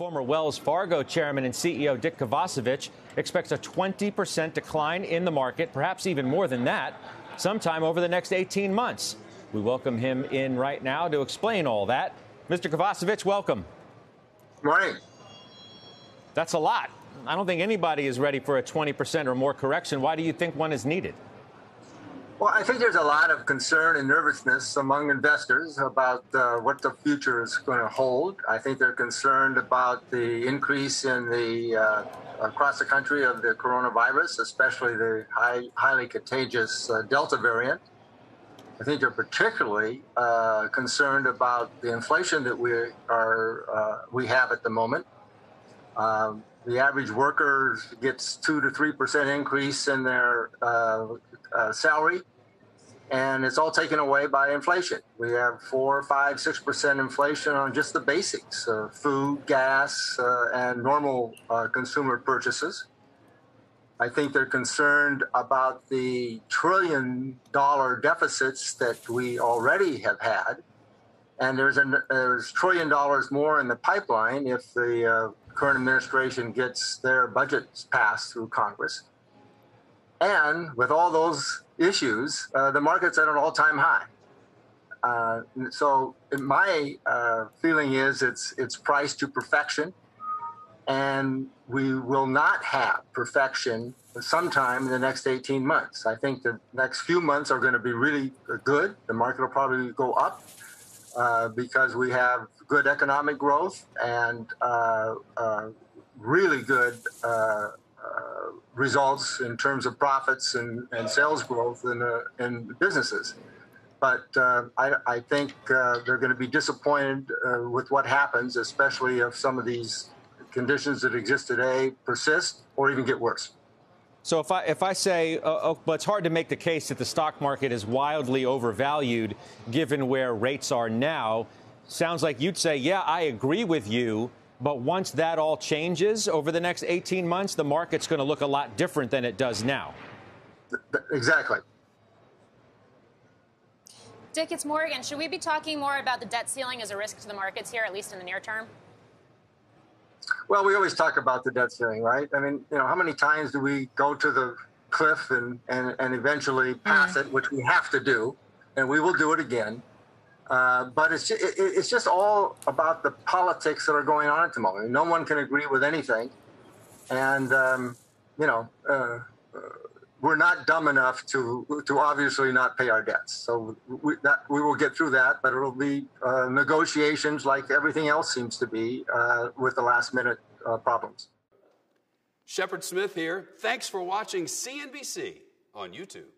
Former Wells Fargo chairman and CEO Dick Kovacevich expects a 20% decline in the market, perhaps even more than that, sometime over the next 18 months. We welcome him in right now to explain all that. Mr. Kovacevich, welcome. Good morning. That's a lot. I don't think anybody is ready for a 20% or more correction. Why do you think one is needed? Well, I think there's a lot of concern and nervousness among investors about what the future is going to hold. I think they're concerned about the increase in the across the country of the coronavirus, especially the highly contagious Delta variant. I think they're particularly concerned about the inflation that we have at the moment. The average worker gets 2 to 3% increase in their salary, and it's all taken away by inflation. We have 4, 5, 6% inflation on just the basics: food, gas, and normal consumer purchases. I think they're concerned about the trillion-dollar deficits that we already have had, and there's $1 trillion more in the pipeline if the current administration gets their budgets passed through Congress. And with all those issues, the market's at an all-time high. So my feeling is it's priced to perfection, and we will not have perfection sometime in the next 18 months. I think the next few months are going to be really good. The market will probably go up because we have good economic growth and really good results in terms of profits and sales growth in businesses. But I think they're going to be disappointed with what happens, especially if some of these conditions that exist today persist or even get worse. So if I say, but it's hard to make the case that the stock market is wildly overvalued given where rates are now, sounds like you'd say, yeah, I agree with you. But once that all changes over the next 18 months, the market's going to look a lot different than it does now. Exactly. Dick, it's Morgan. Should we be talking more about the debt ceiling as a risk to the markets here, at least in the near term? Well, we always talk about the debt ceiling, right? I mean, how many times do we go to the cliff and eventually pass it, which we have to do, and we will do it again. But it's just all about the politics that are going on at the moment. No one can agree with anything. And, we're not dumb enough to obviously not pay our debts. So we will get through that, but it will be negotiations like everything else seems to be with the last minute problems. Shepard Smith here. Thanks for watching CNBC on YouTube.